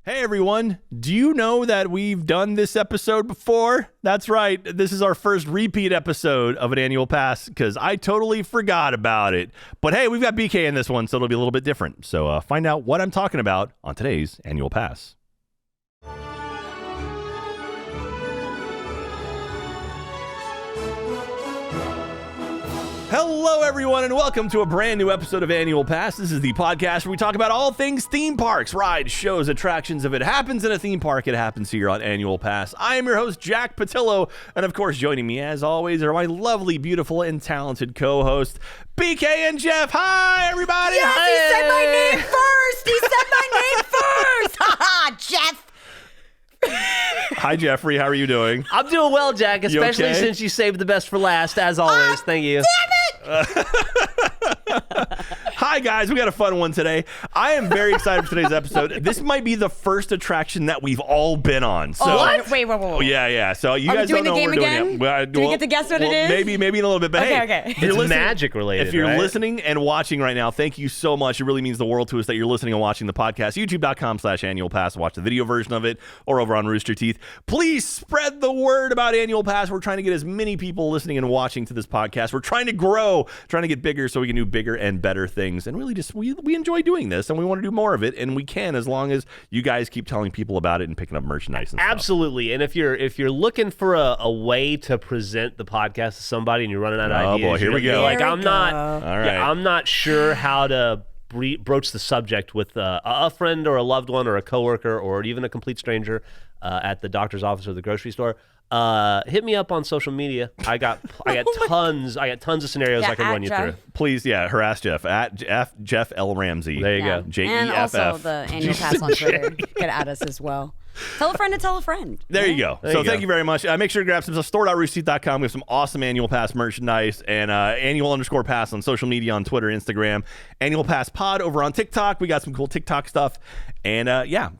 Hey everyone, do you know that we've done this episode before? That's right, this is our first repeat episode of an annual pass because I totally forgot about it. But hey, we've got BK in this one, so it'll be a little bit different. So find out what I'm talking about on today's annual pass. Hello, everyone, and welcome to a brand new episode of Annual Pass. This is the podcast where we talk about all things theme parks, rides, shows, attractions. If it happens in a theme park, it happens here on Annual Pass. I am your host, Jack Pattillo, and of course, joining me, as always, are my lovely, beautiful, and talented co-host, BK and Geoff. Hi, everybody! Yes, hey! He said my name first! He said my name first! Ha-ha, Geoff! Hi, Jeffrey. How are you doing? I'm doing well, Jack, especially okay? since you saved the best for last, as always. Thank you. Damn it! Hi, guys. We got a fun one today. I am very excited for today's episode. This might be the first attraction that we've all been on. So, what? Wait. Oh, yeah. So you Are we guys doing don't know the what we're game doing again? yet. Do we get to guess what it is? Maybe in a little bit. But Okay. if you're It's listening- magic related, If you're right? listening and watching right now, thank you so much. It really means the world to us that you're listening and watching the podcast. YouTube.com/Annual Pass. Watch the video version of it, or over on Rooster Teeth. Please spread the word about Annual Pass. We're trying to get as many people listening and watching to this podcast. We're trying to grow, trying to get bigger so we can do bigger and better things. And really just, we enjoy doing this and we want to do more of it. And we can, as long as you guys keep telling people about it and picking up merchandise and stuff. Absolutely. And if you're looking for a way to present the podcast to somebody and you're running out of ideas, boy, here we go. you're like, There we I'm not, go. All right. yeah, I'm not sure how to broach the subject with a friend or a loved one or a coworker or even a complete stranger at the doctor's office or the grocery store. Hit me up on social media. I got tons of scenarios I can run you Jeff. through. Please, harass Jeff at Geoff L. Ramsey. There you Yeah. go. Jeff. And also the Annual Pass on Twitter. Get at us as well. Tell a friend to tell a friend. There you go. There So you go. thank you very much. Make sure to grab some store.roosterteeth.com. We have some awesome Annual Pass merchandise and annual_pass on social media on Twitter, Instagram. Annual Pass Pod over on TikTok. We got some cool TikTok stuff. And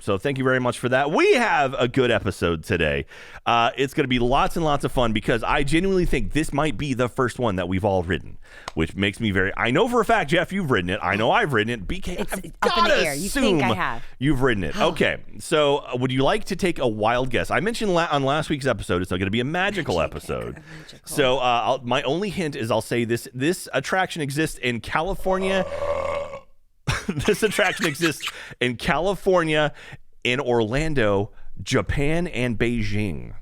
so thank you very much for that. We have a good episode today. It's going to be lots and lots of fun because I genuinely think this might be the first one that we've all ridden, which makes me I know for a fact, Jeff, you've ridden it. I know I've ridden it. BK, It's I've up in gotta the air. You think I assume have. You've ridden it. Okay. So would you like to take a wild guess? I mentioned on last week's episode, it's going to be a magical episode. So my only hint is I'll say this attraction exists in California. This attraction exists in California, in Orlando, Japan, and Beijing.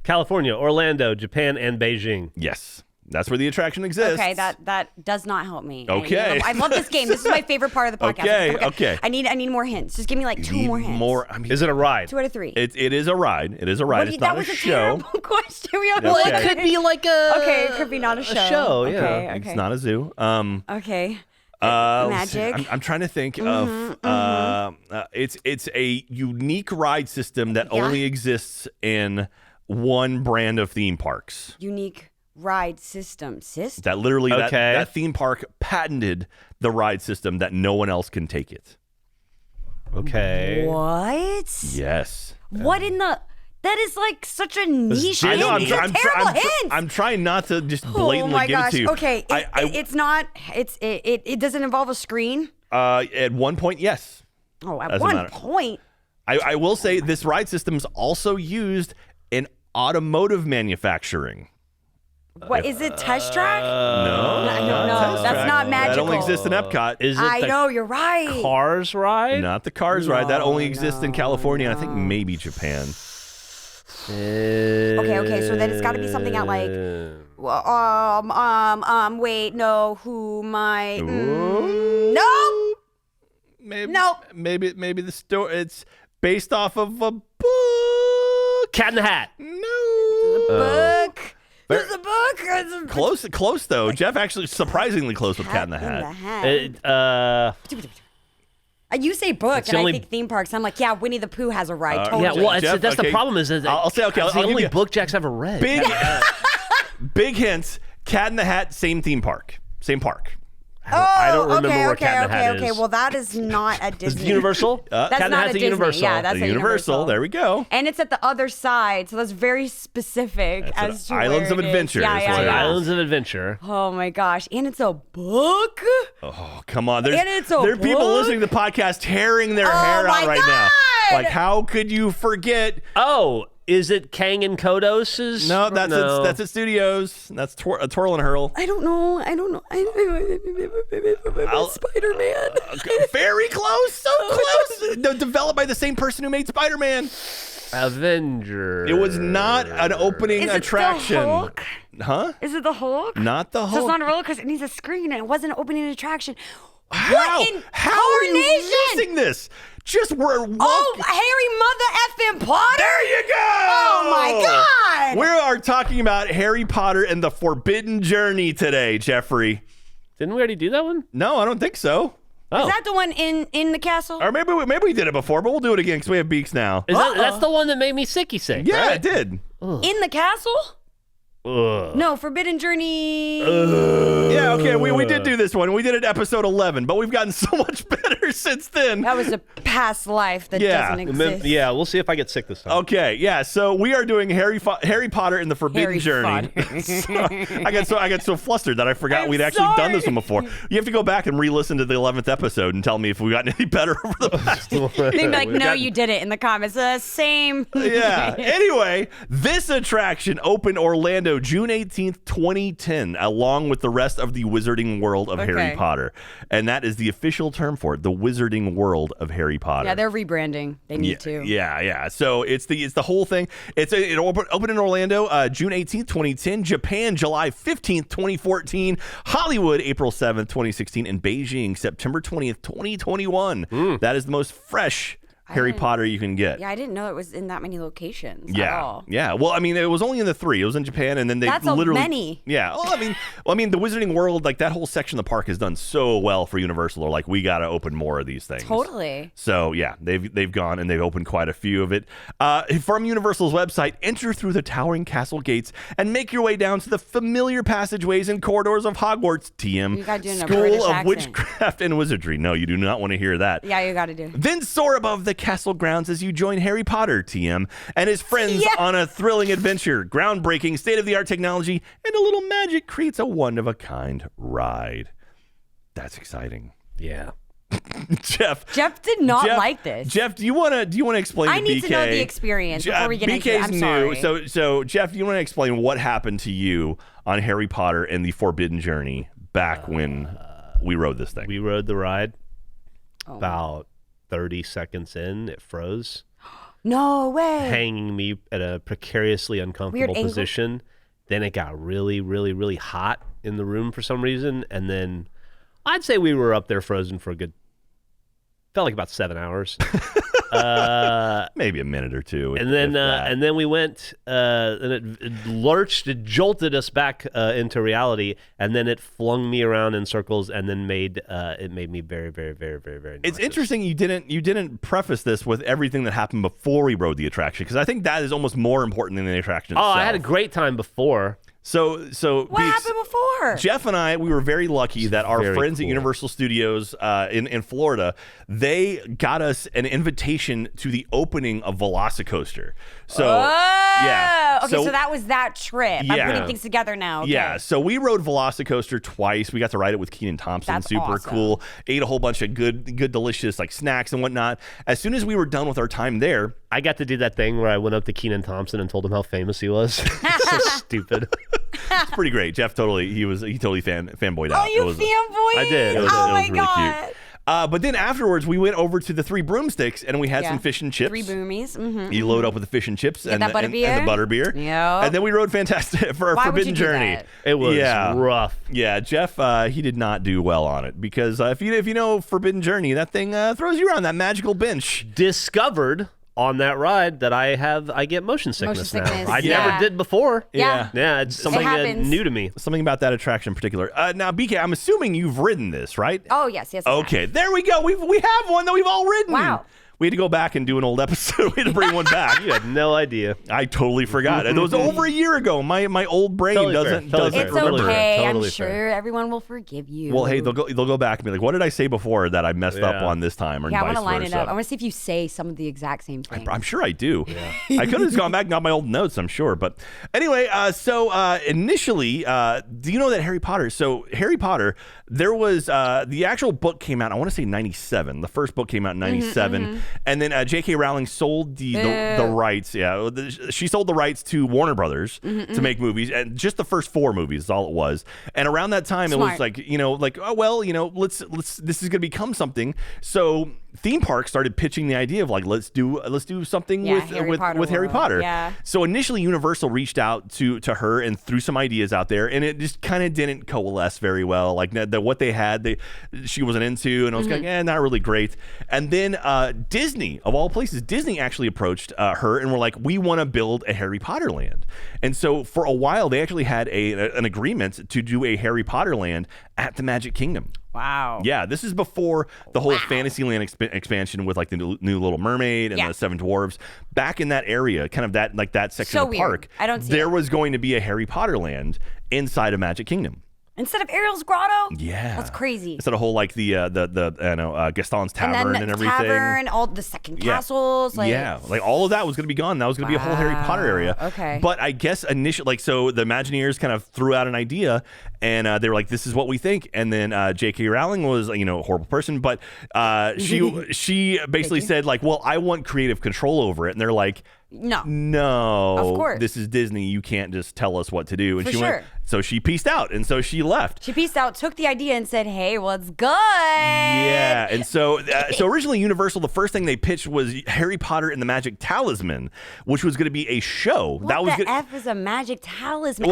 California, Orlando, Japan, and Beijing. Yes. That's where the attraction exists. Okay, that does not help me. Okay. I love this game. This is my favorite part of the podcast. Okay. I need more hints. Just give me like two more hints. Is it a ride? 2 out of 3. It is a ride. It is a ride. It's not a that was show. a terrible question. We Well, It could be like a Okay, it could be not a show. show, yeah. Okay. It's not a zoo. Okay. Let's see. Magic. I'm trying to think of. It's a unique ride system that only exists in one brand of theme parks. Unique ride system. That literally Okay. that theme park patented the ride system that no one else can take it. Okay. What? Yes. What in the? That is like such a niche I hint. know, These are terrible hints. I'm trying not to just Oh blatantly my give gosh. it to you. Okay. It's not. It doesn't involve a screen. At one point, yes. Oh, at Doesn't one matter. point. I will say this ride system is also used in automotive manufacturing. What is it? Test track? No, I don't know. Test That's track. not That magical. only exists in Epcot. Is it I the know you're right. Cars ride? Not the Cars ride. That only exists in California. I think maybe Japan. Okay. So then it's got to be something at like. Wait. No. Who might? No. Maybe. Nope. Maybe the story. It's based off of a book. Cat in the Hat. No. Book. There's a book. Close though. Jeff actually surprisingly close with Cat in the Hat. You say book, the and only- I think theme parks. I'm like, yeah, Winnie the Pooh has a ride. Totally. Yeah, well, Jeff, that's okay. the problem is that I'll say, okay, it's the I'll give only you- book Jack's ever read. Big hints. Cat in the Hat, same theme park, same park. I don't remember where Cat in the Hat okay. is. Well, that is not at Is Disney. it Universal? That's Cat in the not Hat's at at Disney. Universal. Yeah, that's The at Universal. There we go. And it's at the other side, so that's very specific as to Islands where of it is. Adventure Yeah, is yeah, what it yeah. Islands of Adventure. Oh my gosh! And it's a book. Oh, come on. And it's a there are people book? listening to the podcast tearing their Oh hair my out right gosh! now. Like, how could you forget? Oh, is it Kang and Kodos's? No, that's at Studios. That's Twirl and Hurl. I don't know. Spider-Man. Very close. So close. Developed by the same person who made Spider-Man. Avenger. It was not an opening attraction. The Hulk? Huh? Is it the Hulk? Not the Hulk. So it's not a roller coaster. It needs a screen, and it wasn't an opening attraction. How are you missing this? Just we're Harry Mother effing Potter. There you go. Oh my God. We are talking about Harry Potter and the Forbidden Journey today, Jeffrey. Didn't we already do that one? No, I don't think so. Oh. Is that the one in the castle? Or maybe we did it before, but we'll do it again because we have beaks now. That's the one that made me sick, Yeah, right? it did. In the castle? Ugh. No, Forbidden Journey. Yeah, okay, we did do this one. We did it episode 11, but we've gotten so much better since then. That was a past life that doesn't exist. Yeah, we'll see if I get sick this time. Okay, yeah. So we are doing Harry Potter and the Forbidden Journey. I got so flustered that I forgot we'd actually done this one before. You have to go back and re-listen to the 11th episode and tell me if we've gotten any better over the past year. They'd be like, no, you did it in the comments. Same. Yeah. Anyway, this attraction opened Orlando June 18th, 2010, along with the rest of the Wizarding World of Harry Potter. And that is the official term for it, the Wizarding World of Harry Potter. Yeah, they're rebranding. They need to. Yeah. So it's the whole thing. It opened in Orlando June 18th, 2010, Japan July 15th, 2014, Hollywood April 7th, 2016, and Beijing September 20th, 2021. That is the most fresh Harry Potter you can get. Yeah, I didn't know it was in that many locations Yeah. at all. Yeah. Well, I mean, it was only in the 3. It was in Japan, and then they That's literally many. Yeah. Well, I mean, the Wizarding World, like that whole section of the park has done so well for Universal. They're like, we got to open more of these things. Totally. So yeah, they've gone and they've opened quite a few of it. From Universal's website, enter through the towering castle gates and make your way down to the familiar passageways and corridors of Hogwarts. TM You gotta do it in a School British of accent. Witchcraft and Wizardry. No, you do not want to hear that. Yeah, you got to do. Then soar above the castle grounds as you join Harry Potter, TM, and his friends Yeah. on a thrilling adventure. Groundbreaking, state-of-the-art technology, and a little magic creates a one-of-a-kind ride. That's exciting. Yeah. Jeff did not like this. Jeff, do you want to explain I to need BK? to know the experience before we get into it. I'm BK's sorry. new. So Jeff, do you want to explain what happened to you on Harry Potter and the Forbidden Journey back when we rode this thing? We rode the ride. About 30 seconds in, it froze, No way. hanging me at a precariously uncomfortable angle. position. Then it got really, really, really hot in the room for some reason. And then I'd say we were up there frozen for felt like about 7 hours. Maybe a minute or two. And then we went, and it jolted us back into reality, and then it flung me around in circles, and then it made me very, very, very, very, very nauseous. It's interesting you didn't preface this with everything that happened before we rode the attraction, because I think that is almost more important than the attraction itself. I had a great time before. So What happened before? Jeff and I, we were very lucky that our very friends at cool. Universal Studios in Florida, they got us an invitation to the opening of Velocicoaster. So yeah, Okay, so that was that trip. Yeah. I'm putting things together now. Okay. Yeah, so we rode Velocicoaster twice. We got to ride it with Keenan Thompson. That's Super awesome. cool. Ate a whole bunch of good, delicious like snacks and whatnot. As soon as we were done with our time there, I got to do that thing where I went up to Keenan Thompson and told him how famous he was. So stupid. it's pretty great. Jeff totally fanboyed out. Oh, you It was- fanboy? I did. It was- Oh it my was really god. cute. But then afterwards, we went over to the Three Broomsticks and we had some fish and chips. 3 boomies. Mm-hmm. You load up with the fish and chips and that the butterbeer? butterbeer. Yep. And then we rode Fantastic for our Why would Forbidden you do Journey. that? It was rough. Yeah, Jeff, he did not do well on it because if you know Forbidden Journey, that thing throws you around that magical bench. Discovered on that ride that I get motion sickness, Motion sickness, now. I yeah. never did before. Yeah. Yeah, it's something happens. new to me. Something about that attraction in particular. Now, BK, I'm assuming you've ridden this, right? Oh, yes. I have. Okay, there we go. We have one that we've all ridden. Wow. We had to go back and do an old episode. We had to bring one back. You had no idea. I totally forgot. It was over a year ago. My old brain Totally fair. doesn't Totally It's fair. remember. okay. Totally I'm sure fair. everyone will forgive you. Well, hey, they'll go back and be like, "What did I say before that I messed up Yeah. on this time?" Or yeah, I vice want to line versa. it up. I want to see if you say some of the exact same things. I'm sure I do. I could have just gone back and got my old notes, I'm sure. But anyway, initially, do you know that Harry Potter? So Harry Potter, there was the actual book came out, I want to say 97. The first book came out in 97. And then J.K. Rowling sold the rights. Yeah, she sold the rights to Warner Brothers to make movies, and just the first 4 movies is all it was. And around that time, it was like, oh well, let's this is going to become something. So theme parks started pitching the idea of like, let's do something with Harry Potter. Yeah. So initially, Universal reached out to her and threw some ideas out there, and it just kind of didn't coalesce very well. Like what they had, she wasn't into, and I was like, not really great. And then Disney, of all places, Disney actually approached her and were like, we want to build a Harry Potter land. And so for a while, they actually had an agreement to do a Harry Potter land at the Magic Kingdom. Wow. Yeah, this is before the whole Fantasyland expansion with like the new Little Mermaid and the Seven Dwarfs. Back in that area, kind of that section of the park, I don't see there was going to be a Harry Potter land inside of Magic Kingdom. Instead of Ariel's Grotto? Yeah. That's crazy. Instead of whole like the Gaston's Tavern and everything. Tavern, all the second castles. Like all of that was going to be gone. That was going to be a whole Harry Potter area. Okay. But I guess initially, so the Imagineers kind of threw out an idea, and they were like, this is what we think. And then J.K. Rowling was, a horrible person, but she basically said like, well, I want creative control over it. And they're like, no, of course, this is Disney. You can't just tell us what to do. And so she pieced out, and so she left. She pieced out, took the idea, and said, "Hey, what's good?" Yeah, and so originally Universal, the first thing they pitched was Harry Potter and the Magic Talisman, which was going to be a show. What the F is a magic talisman?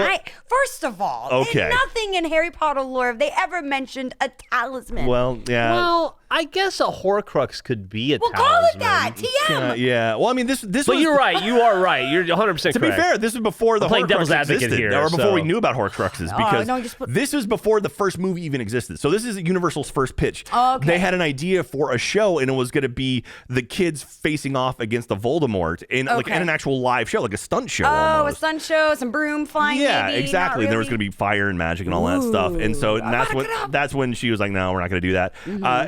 First of all, in nothing in Harry Potter lore have they ever mentioned a talisman. Well, yeah. Well, I guess a Horcrux could be a talisman. Call it that. TM. Yeah. Well, I mean, this. But you're right. You are right. You're 100% correct. To be fair, this is before the playing devil's Horcrux advocate existed, here, or before we knew about Horcruxes, because this was before the first movie even existed. So this is Universal's first pitch. Okay. They had an idea for a show, and it was going to be the kids facing off against the Voldemort in an actual live show, like a stunt show. A stunt show, some broom flying. Yeah, maybe, exactly. And there was going to be fire and magic and all that stuff. And so that's when she was like, no, we're not going to do that.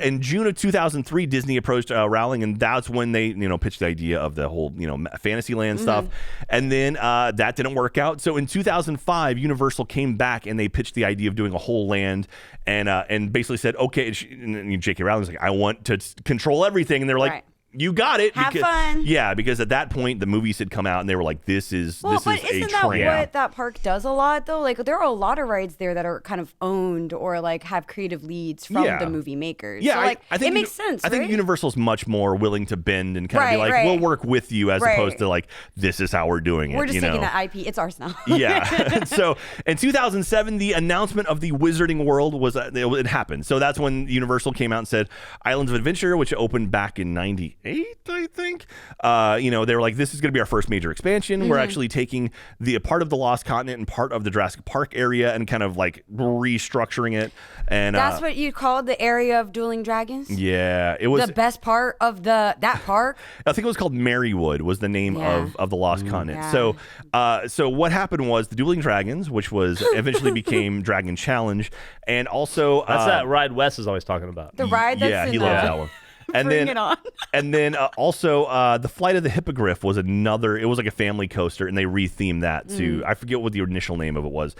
In June of 2003, Disney approached Rowling, and that's when they pitched the idea of the whole Fantasyland stuff. And then that didn't work out. So in 2005, Universal came back and they pitched the idea of doing a whole land, and basically said, okay. And J.K. Rowling's like, I want to control everything, and they're like, you got it. Have fun. Yeah, because at that point the movies had come out and they were like, this is but a isn't that what that park does a lot though? Like there are a lot of rides there that are kind of owned or like have creative leads from the movie makers. Yeah, so, like, I think it makes sense. I think Universal's much more willing to bend and kind of be like, we'll work with you, as opposed to like, this is how we're doing it. We're just taking that IP. It's ours now. Yeah. So in 2007, the announcement of the Wizarding World was it happened. So that's when Universal came out and said Islands of Adventure, which opened back in '98, I think. They were like, this is going to be our first major expansion. We're actually taking the part of the Lost Continent and part of the Jurassic Park area and kind of like restructuring it. And that's what you called the area of Dueling Dragons? Yeah, it was the best part of that park. I think it was called Marywood was the name of the Lost Continent. Yeah. So what happened was the Dueling Dragons, which was eventually became Dragon Challenge, and also that's that ride Wes is always talking about. The ride that's he loves that one. And then also the Flight of the Hippogriff was another. It was like a family coaster, and they rethemed that to I forget what the initial name of it was.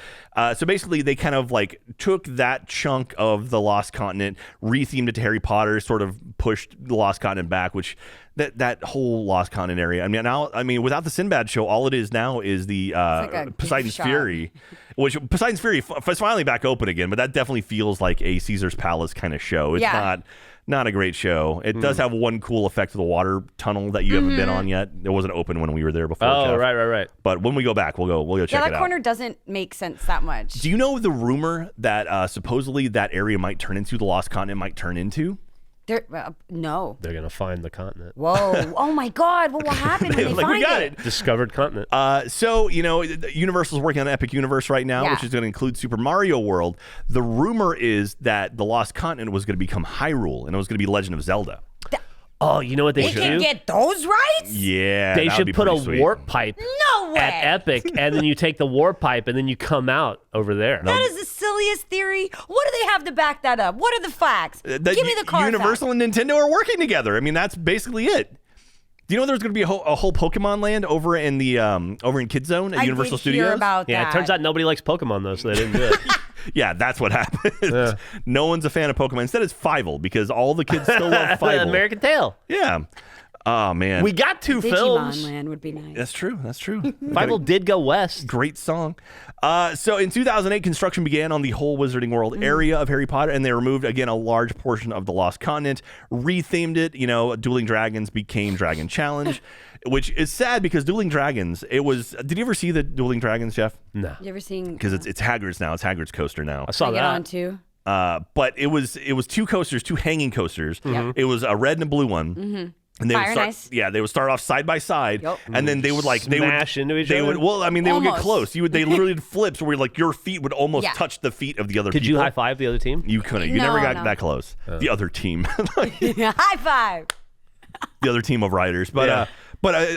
So basically, they kind of like took that chunk of the Lost Continent, rethemed it to Harry Potter, sort of pushed the Lost Continent back, which. That whole Lost Continent area. I mean, without the Sinbad show, all it is now is the Poseidon's Fury, which Poseidon's Fury is finally back open again. But that definitely feels like a Caesar's Palace kind of show. It's not a great show. It does have one cool effect of the water tunnel that you haven't been on yet. It wasn't open when we were there before. Oh, Jeff. right. But when we go back, we'll go check it out. Yeah, that corner doesn't make sense that much. Do you know the rumor that supposedly that area might turn into the Lost Continent might turn into? No. They're going to find the continent. Whoa. Oh, my God. What will happen when they find we got it? Discovered continent. So, Universal's working on an Epic Universe right now, which is going to include Super Mario World. The rumor is that the Lost Continent was going to become Hyrule, and it was going to be Legend of Zelda. Oh, you know what they should do? They can get those rights? Yeah. They should put a warp pipe No way. at Epic, and then you take the warp pipe, and then you come out over there. That is the silliest theory. What do they have to back that up? What are the facts? Give me the car Universal and Nintendo are working together. I mean, that's basically it. Do you know there's going to be a whole Pokemon land over in the over in Kid Zone at Universal Studios? Hear about that. It turns out nobody likes Pokemon though, so they didn't do it. Yeah, that's what happened. No one's a fan of Pokemon. Instead, it's Fievel because all the kids still love Fievel. American Tail. Yeah. Oh, man. We got 2 films. Digimon Land would be nice. That's true. Fievel did go west. Great song. So in 2008, construction began on the whole Wizarding World area of Harry Potter, and they removed, again, a large portion of the Lost Continent, rethemed it. Dueling Dragons became Dragon Challenge, which is sad because Dueling Dragons, it was... Did you ever see the Dueling Dragons, Jeff? No. You ever seen... Because it's Hagrid's now. It's Hagrid's coaster now. I saw Get that. on too? But it was 2 coasters, 2 hanging coasters. Yep. It was a red and a blue one. And they Fire would start, nice. yeah, they would start off side by side, Yep. and then they would Smash into each they other? would, well, I mean, they would get Almost. close. They literally did flips where like your feet would almost Yeah. touch the feet of the other Could people. you high five the other team? You couldn't. You No, never got no. that close. The other team, High five. the other team of riders, but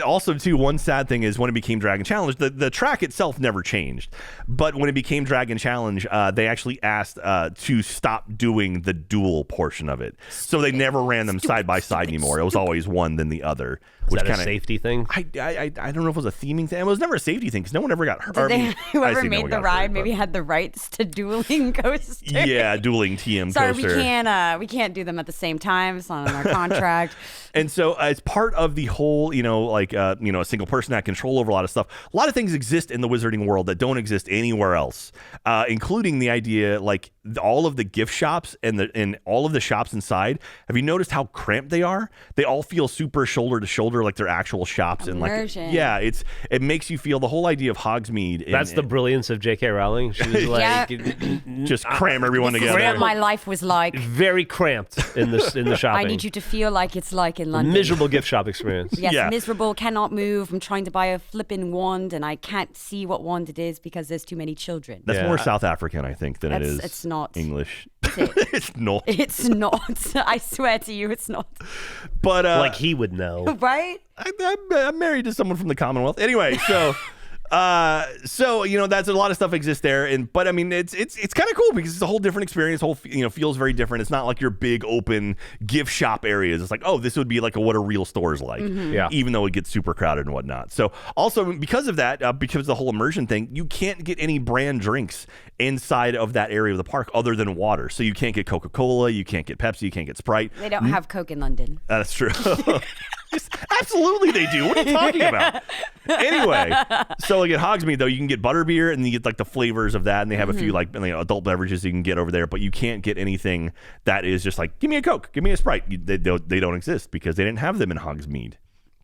also too, one sad thing is when it became Dragon Challenge, the track itself never changed, but when it became Dragon Challenge, they actually asked to stop doing the duel portion of it, so they never ran them side by side anymore. It was always one then the other, Is which that a kind of safety thing? I don't know if it was a theming thing. It was never a safety thing because no one ever got hurt. Whoever made the ride maybe had the rights to dueling coasters. Yeah, dueling TM Sorry, coaster. we can't do them at the same time. It's not in our contract. And so as part of the whole, a single person had control over a lot of stuff. A lot of things exist in the Wizarding World that don't exist anywhere else, including the idea, like all of the gift shops and all of the shops inside. Have you noticed how cramped they are? They all feel super shoulder to shoulder, like they're actual shops. Immersion. And like, yeah, it makes you feel the whole idea of Hogsmeade. That's the brilliance of J.K. Rowling. She was like, just cram everyone This is together. what my life was like. very cramped in the shopping. I need you to feel like it's like in London. Miserable gift shop experience. Yes, Yeah. miserable, cannot move. I'm trying to buy a flipping wand and I can't see what wand it is because there's too many children. That's Yeah. more South African, I think, than it is It's not. English. it. It's not. It's not. I swear to you, it's not. But Like he would know. Right? I'm married to someone from the Commonwealth. Anyway, so that's a lot of stuff exists there, but I mean it's kind of cool because it's a whole different experience. Feels very different. It's not like your big open gift shop areas. It's like, oh, this would be like what a real store is like. Yeah. Even though it gets super crowded and whatnot. So also because of that, because of the whole immersion thing, you can't get any brand drinks inside of that area of the park other than water. So you can't get Coca-Cola, you can't get Pepsi, you can't get Sprite. They don't have Coke in London. That's true. Absolutely they do. What are you talking about? Anyway, so like at Hogsmeade though, you can get butterbeer and you get like the flavors of that, and they have a few like adult beverages you can get over there, but you can't get anything that is just like, give me a Coke, give me a Sprite. They don't exist because they didn't have them in Hogsmeade.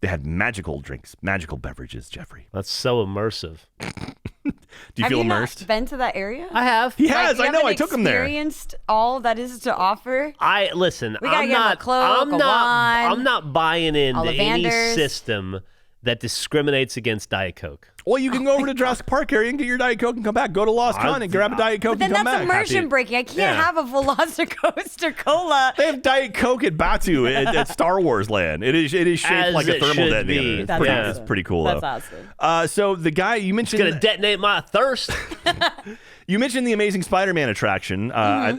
They had magical drinks, magical beverages, Jeffrey. That's so immersive. Do you feel Have you immersed? not been to that area? I have. He has. You I know. haven't I took him there. Experienced all that is to offer. Listen. We gotta I'm get him a not. cloak, I'm a not. wand, I'm not buying into any Ollivanders. system that discriminates against Diet Coke. Well, you can go over to Jurassic Park area and get your Diet Coke and come back. Go to Lost Con and grab a Diet Coke But then and come that's back. immersion breaking. I can't Yeah. have a Velocicoaster cola. They have Diet Coke at Batu at Star Wars Land. It is shaped As like a it thermal should detonator. be. It's That's pretty, awesome. it's pretty cool That's though. awesome. So the guy you mentioned, Gonna detonate my thirst. you mentioned the Amazing Spider-Man attraction,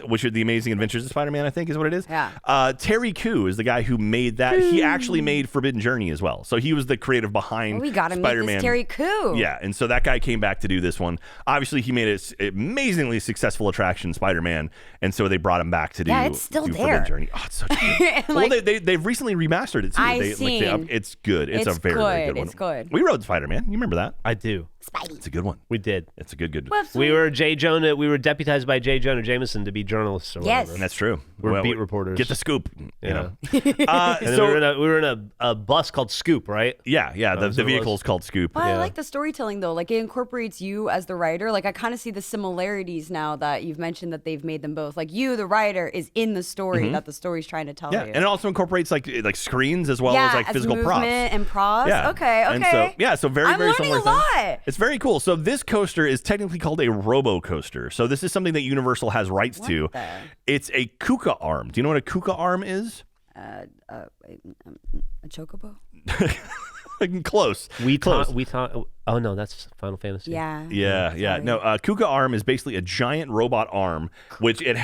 which is the Amazing Adventures of Spider-Man, I think is what it is. Yeah. Terry Koo is the guy who made that. He actually made Forbidden Journey as well. So he was the creative behind We gotta meet Spider-Man. this Terry Koo. Yeah, and so that guy came back to do this one. Obviously, he made an amazingly successful attraction, Spider-Man, and so they brought him back to do. Yeah, it's still do there. Forbidden Journey. Oh, it's so good. Well, they've recently remastered it too. I've seen. It's good. It's a It's very, very good. good one. It's good. We rode Spider-Man. You remember that? I do. Spidey. It's a good one. We did. It's a good. Whoops. We were We were deputized by J. Jonah Jameson to be journalists or Yes. whatever. That's true. We're beat reporters. Get the scoop. You know. And then we were in a bus called Scoop, right? Yeah. The what it vehicle was. is called Scoop. Well, I like the storytelling though. Like it incorporates you as the writer. Like I kind of see the similarities now that you've mentioned that they've made them both. Like you, the writer, is in the story that the story's trying to tell Yeah, you. and it also incorporates like screens as well as like physical props. movement and props. Yeah. Okay. And so very, I'm very learning similar a thing. lot. It's very cool. So this coaster is technically called a Robo Coaster. So this is something that Universal has rights to. the- It's a Kuka arm. Do you know what a Kuka arm is? A chocobo. Close. We Close. talk. Oh no, that's Final Fantasy. Yeah. Yeah. Sorry. No, Kuka arm is basically a giant robot arm, which it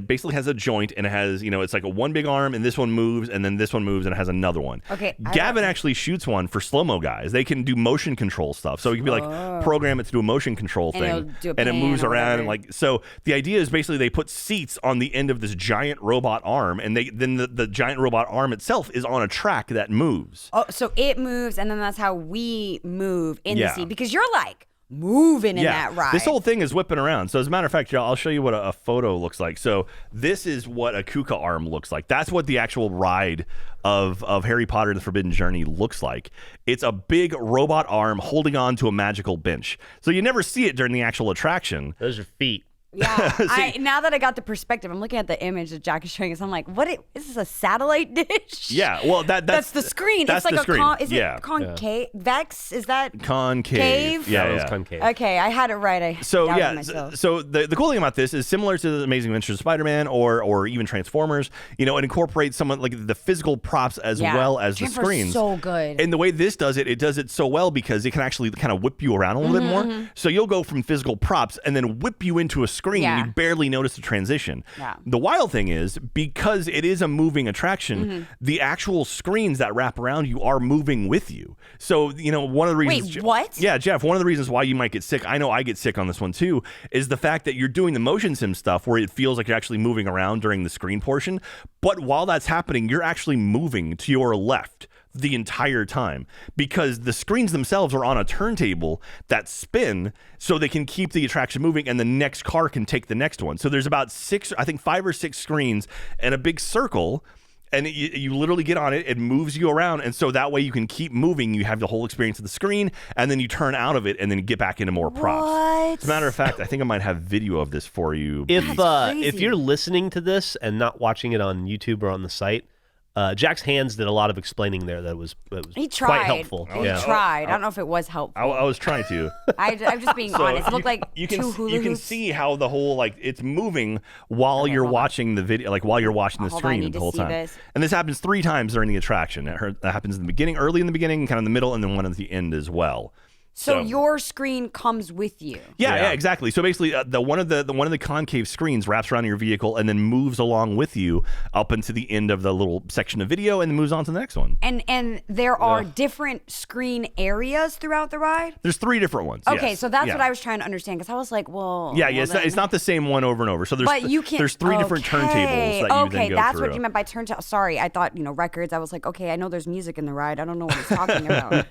basically has a joint, and it has, it's like a one big arm, and this one moves, and then this one moves, and it has another one. Okay. Gavin actually shoots one for slow-mo guys. They can do motion control stuff. So you can be like, program it to do a motion control And it'll thing, do a and it pan moves or around. whatever. And so the idea is basically they put seats on the end of this giant robot arm, and then the giant robot arm itself is on a track that moves. Oh, so it moves, and then that's how we move in Yeah. the seat, because you're like moving in that ride. This whole thing is whipping around. So as a matter of fact, y'all, I'll show you what a photo looks like. So this is what a Kuka arm looks like. That's what the actual ride of Harry Potter and the Forbidden Journey looks like. It's a big robot arm holding on to a magical bench. So you never see it during the actual attraction. Those are feet. Yeah, now that I got the perspective, I'm looking at the image that Jack is showing us. I'm like, is this a satellite dish? Yeah, well, that's the screen. That's it's like the a screen. is it concave? Vex? Is that concave? Cave? Yeah, That was yeah. concave. Okay, I had it right. I So doubted yeah, myself. so the cool thing about this is similar to the Amazing Adventures of Spider-Man or even Transformers. It incorporates someone like the physical props as well as the Transformers screens. So good. And the way this does it does it so well because it can actually kind of whip you around a little bit more. So you'll go from physical props and then whip you into a screen. Yeah. And you barely notice the transition. Yeah. The wild thing is, because it is a moving attraction, the actual screens that wrap around you are moving with you. So, one of the reasons... Wait, what? Yeah, Jeff, one of the reasons why you might get sick, I know I get sick on this one too, is the fact that you're doing the motion sim stuff where it feels like you're actually moving around during the screen portion. But while that's happening, you're actually moving to your left the entire time because the screens themselves are on a turntable that spin so they can keep the attraction moving and the next car can take the next one. So there's about 5 or 6 screens and a big circle, and you literally get on it, it moves you around, and so that way you can keep moving. You have the whole experience of the screen, and then you turn out of it and then get back into more props. What? As a matter of fact, I think I might have video of this for you. If crazy. you're listening to this and not watching it on YouTube or on the site, Jack's hands did a lot of explaining there that was He tried. quite helpful. He tried. I don't know if it was helpful. I was trying to. I'm just being honest. It looked like you can two hula you can hoops. see how the whole it's moving while you're watching the video, while you're watching the Hold on, I screen need the to whole see time. this. And this happens 3 times during the attraction. That happens in the beginning, early in the beginning, kind of in the middle, and then one at the end as well. So your screen comes with you. Yeah, exactly. So basically, one of the concave screens wraps around your vehicle and then moves along with you up into the end of the little section of video, and then moves on to the next one. And there are different screen areas throughout the ride? There's 3 different ones. Okay, yes. so that's Yeah. what I was trying to understand, because I was like, well... Yeah, well, it's not the same one over and over. So there's But you can't... there's 3 different turntables that you then Okay, go that's through. what you meant by turntable. Sorry, I thought, records. I was like, okay, I know there's music in the ride. I don't know what he's talking about.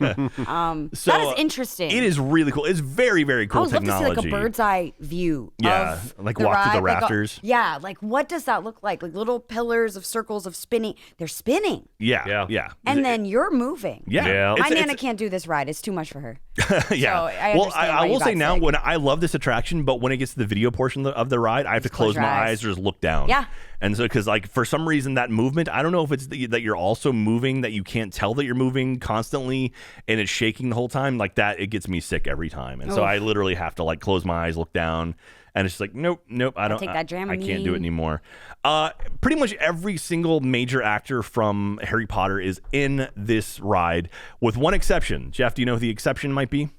So, that is interesting. It is really cool. It's very, very I cool would love to technology. see like a bird's eye view. Yeah, of like the walk through the ride. rafters. Yeah, like what does that look like? Like little pillars of circles of spinning. They're spinning, Yeah. and then you're moving. Yeah. My It's- Nana it's- can't do this ride. It's too much for her. yeah. So I well, understand I why you will say got now, sick. when I love this attraction, but when it gets to the video portion of the ride, I have to close your my eyes. eyes or just look down. Yeah. And so, because for some reason that movement, I don't know if it's that you're also moving, that you can't tell that you're moving constantly, and it's shaking the whole time like that. It gets me sick every time, and so I literally have to close my eyes, look down. And it's just like, nope, I don't. take that I can't do it Dramamine. anymore. Pretty much every single major actor from Harry Potter is in this ride, with one exception. Jeff, do you know who the exception might be?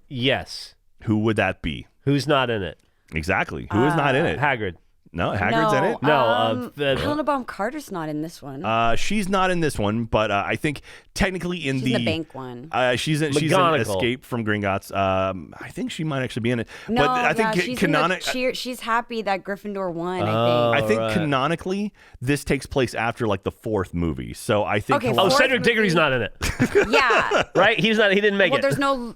Yes. Who would that be? Who's not in it? Exactly. Who is not in it? Hagrid. No, Hagrid's in it. No, Helena Bonham Carter's not in this one. She's not in this one, but I think technically in She's in the bank one. She's in McGonagall. Escape from Gringotts. I think she might actually be in it. No, but I think she's in the she's happy that Gryffindor won. I think. I think right. canonically this takes place after the 4th movie. So I think Okay, Oh, Fourth Cedric movie. Diggory's not in it, Yeah. right? He's not. He didn't make Well, it. there's no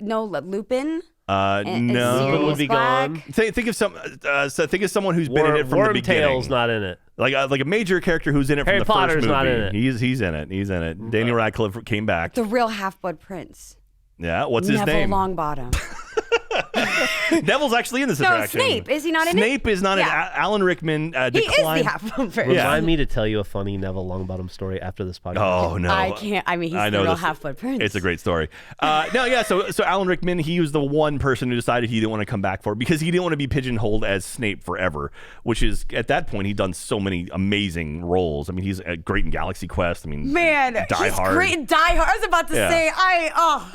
Lupin. And no. Sirius would be Black. gone. Think of someone who's been in it from the beginning. Wormtail's not in it. Like a major character who's in it Harry from the Potter's first movie. not in it. He's in it. He's in it. Daniel Radcliffe came back. The real Half-Blood Prince. Yeah. What's his Neville name? Longbottom. Neville's actually in this attraction. Snape. Is he not in it? Snape is not in it. Alan Rickman declined. He is the Half-Blood Prince. Remind me to tell you a funny Neville Longbottom story after this podcast. Oh, no. I can't. I mean, he's the real Half-Blood Prince. It's a great story. So Alan Rickman, he was the one person who decided he didn't want to come back for it because he didn't want to be pigeonholed as Snape forever, which is, at that point, he'd done so many amazing roles. I mean, he's great in Galaxy Quest. I mean, man, Die he's Hard. great in Die Hard. I was about to say,